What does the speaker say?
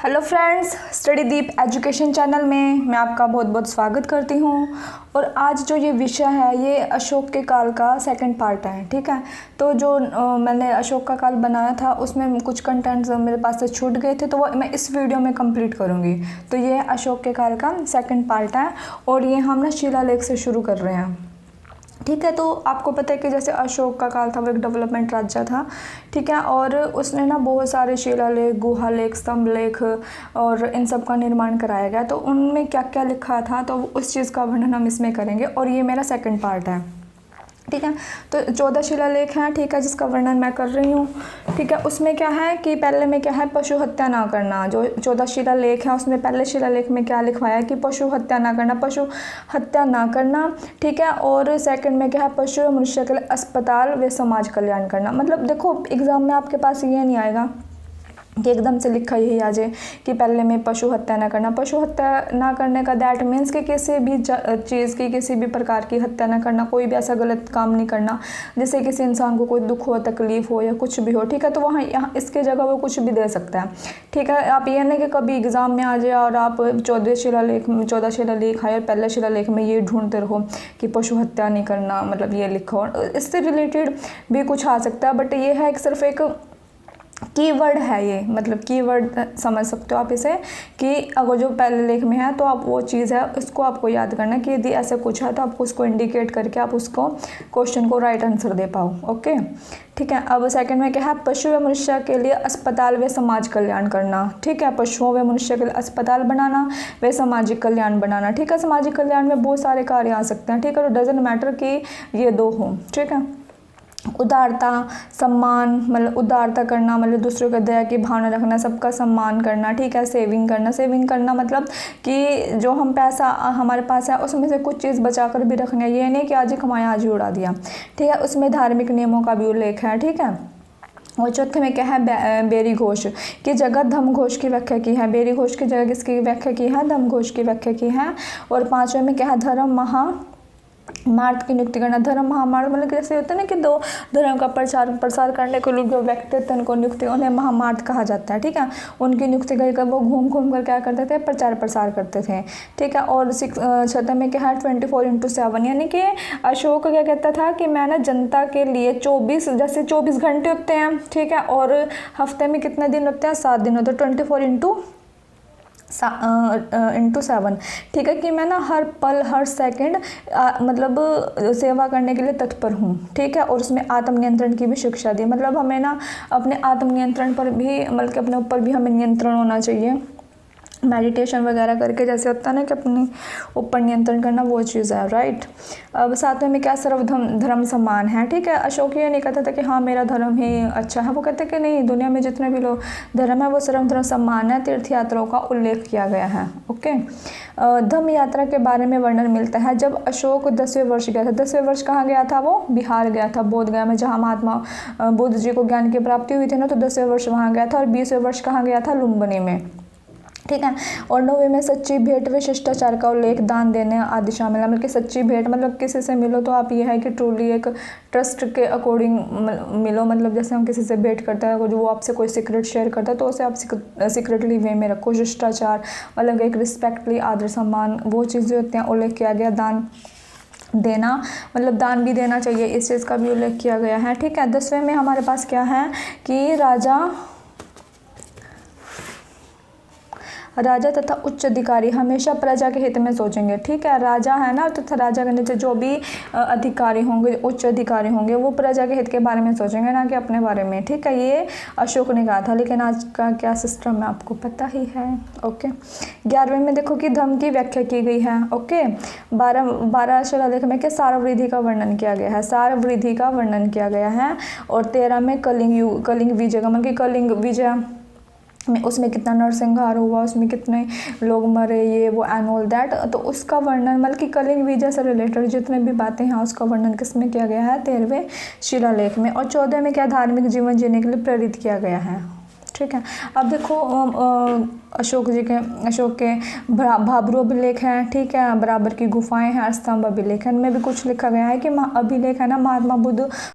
Hello friends, study दीप education channel में मैं आपका बहुत बहुत स्वागत करती हूँ। और आज जो ये विषय है ये अशोक के काल का सेकंड पार्ट है। ठीक है, तो जो मैंने अशोक का काल बनाया था उसमें कुछ कंटेंट्स मेरे पास से छूट गए थे, तो वो मैं इस वीडियो में कंप्लीट करूँगी। तो ये अशोक के काल का सेकंड पार्ट है और ये हम ना शिलालेख से शुरू कर रहे हैं। ठीक है, तो आपको पता है कि जैसे अशोक का काल था वो एक डेवलपमेंट राज्य था। ठीक है, और उसने ना बहुत सारे शिलालेख, गुहालेख, स्तंभलेख और इन सब का निर्माण कराया गया। तो उनमें क्या क्या लिखा था तो उस चीज़ का वर्णन हम इसमें करेंगे और ये मेरा सेकंड पार्ट है। ठीक है, तो 14 शिलालेख हैं। ठीक है, जिसका वर्णन मैं कर रही हूँ। ठीक है, उसमें क्या है कि पहले में क्या है, पशु हत्या ना करना। जो 14 शिलालेख है उसमें पहले शिलालेख में क्या लिखवाया है कि पशु हत्या ना करना, पशु हत्या ना करना। ठीक है, और सेकंड में क्या है, पशु और मनुष्य के लिए अस्पताल व समाज कल्याण करना। मतलब देखो एग्जाम में आपके पास ये नहीं आएगा कि एकदम से लिखा यही आ जाए कि पहले में पशु हत्या ना करना। पशु हत्या ना करने का दैट मीन्स कि किसी भी चीज़ की, किसी भी प्रकार की हत्या ना करना, कोई भी ऐसा गलत काम नहीं करना जिससे किसी इंसान को कोई दुख हो, तकलीफ हो या कुछ भी हो। ठीक है, तो वहाँ यहाँ इसके जगह वो कुछ भी दे सकता है। ठीक है, आप ये नहीं कि कभी एग्ज़ाम में आ जाए और आप 14 शिलालेख आए और पहले शिलालेख में ये ढूंढते रहो कि पशु हत्या नहीं करना, मतलब ये लिखो। इससे रिलेटेड भी कुछ आ सकता है, बट ये है कि सिर्फ एक कीवर्ड है ये, मतलब कीवर्ड समझ सकते हो आप इसे कि अगर जो पहले लेख में है तो आप वो चीज़ है उसको आपको याद करना कि यदि ऐसा कुछ है तो आपको उसको इंडिकेट करके आप उसको क्वेश्चन को राइट आंसर दे पाओ। ओके, ठीक है। अब सेकंड में क्या है, पशु व मनुष्य के लिए अस्पताल व समाज कल्याण करना। ठीक है, पशुओं व मनुष्य के लिए अस्पताल बनाना व सामाजिक कल्याण बनाना। ठीक है, सामाजिक कल्याण में बहुत सारे कार्य आ सकते हैं। ठीक है, तो डजंट मैटर कि ये दो हों। ठीक है, उदारता, सम्मान, मतलब उदारता करना मतलब दूसरों के दया की भावना रखना, सबका सम्मान करना। ठीक है, सेविंग करना। सेविंग करना मतलब कि जो हम पैसा हमारे पास है उसमें से कुछ चीज़ बचा कर भी रखना। ये नहीं कि आज ही कमाया आज ही उड़ा दिया। ठीक है, उसमें धार्मिक नियमों का भी उल्लेख है। ठीक है, और चौथे में क्या है, बेरी घोष की जगह धम घोष की व्याख्या की है। बेरी घोष की जगह किसकी व्याख्या की है, धम घोष की व्याख्या की है। और पांचवें में क्या है, धर्म महामार्ग की नियुक्ति करना। धर्म महामार्ग मतलब कैसे होता है ना कि दो धर्म का प्रसार करने के लिए जो व्यक्ति थे उनको नियुक्ति, उन्हें महामार्ग कहा जाता है। ठीक है, उनकी नियुक्ति कर वो घूम घूम कर क्या करते थे, प्रचार प्रसार करते थे। ठीक है, और छठे में क्या है, 24/7 यानी कि अशोक क्या कहता था कि मैं ना जनता के लिए 24 जैसे 24 घंटे होते हैं। ठीक है, और हफ्ते में कितने दिन होते हैं, 7 दिन होते हैं, 24/7। ठीक है, कि मैं ना हर पल हर सेकंड मतलब सेवा करने के लिए तत्पर हूँ। ठीक है, और उसमें आत्मनियंत्रण की भी शिक्षा दी। मतलब हमें ना अपने आत्मनियंत्रण पर भी, मतलब कि अपने ऊपर भी हमें नियंत्रण होना चाहिए। मेडिटेशन वगैरह करके जैसे होता है ना कि अपने ऊपर नियंत्रण करना, वो चीज़ है। राइट, अब सातवें में क्या, सर्वधर्म सम्मान है। ठीक है, अशोक ये नहीं कहता था कि हाँ मेरा धर्म ही अच्छा है, वो कहते कि नहीं, दुनिया में जितने भी लोग धर्म है वो सर्वधर्म सम्मान है। तीर्थ यात्राओं का उल्लेख किया गया है। ओके, धम्म यात्रा के बारे में वर्णन मिलता है। जब अशोक 10वें वर्ष गया था, 10वें वर्ष कहाँ गया था, वो बिहार गया था, बोध गया में, जहाँ महात्मा बुद्ध जी को ज्ञान की प्राप्ति हुई थी ना, तो 10वें वर्ष वहाँ गया था। और 20वें वर्ष कहाँ गया था, लुम्बिनी में। ठीक है, और 9वें में सच्ची भेंट व शिष्टाचार का उल्लेख, दान देने आदि शामिल है। मतलब कि सच्ची भेंट मतलब किसी से मिलो तो आप ये है कि ट्रूली एक ट्रस्ट के अकॉर्डिंग मिलो। मतलब जैसे हम किसी से भेंट करते हैं, जो वो आपसे कोई सीक्रेट शेयर करता है तो उसे आप सीक्रेटली वे में रखो। शिष्टाचार मतलब एक रिस्पेक्टली, आदर सम्मान, वो चीज़ें होती हैं। उल्लेख किया गया दान देना, मतलब दान भी देना चाहिए, इस चीज़ का भी उल्लेख किया गया है। ठीक है, 10वें में हमारे पास क्या है कि राजा तथा उच्च अधिकारी हमेशा प्रजा के हित में सोचेंगे। ठीक है, राजा है ना, तथा राजा के नीचे जो भी अधिकारी होंगे, उच्च अधिकारी होंगे, वो प्रजा के हित के बारे में सोचेंगे, ना कि अपने बारे में। ठीक है, ये अशोक ने कहा था, लेकिन आज का क्या सिस्टम है आपको पता ही है। ओके, 11वें में देखो कि धर्म की व्याख्या की गई है। ओके, 12 शिलालेख में क्या, सारवृद्धि का वर्णन किया गया है, सारवृद्धि का वर्णन किया गया है। और 13 में कलिंग विजय का, मतलब कि कलिंग विजय में उसमें कितना नरसंहार हुआ, उसमें कितने लोग मरे, ये वो एंड ऑल दैट, तो उसका वर्णन, मतलब कि कलिंग विजय से रिलेटेड जितने भी बातें हैं उसका वर्णन किसमें किया गया है, 13वें शिलालेख में। और 14 में क्या, धार्मिक जीवन जीने के लिए प्रेरित किया गया है। ठीक है, अब देखो अशोक के भाब्रू अभिलेख हैं। ठीक है, बराबर की गुफाएं हैं, स्तंभ अभिलेख है। इनमें भी कुछ लिखा गया है कि अभिलेख है ना, महात्मा बुद्ध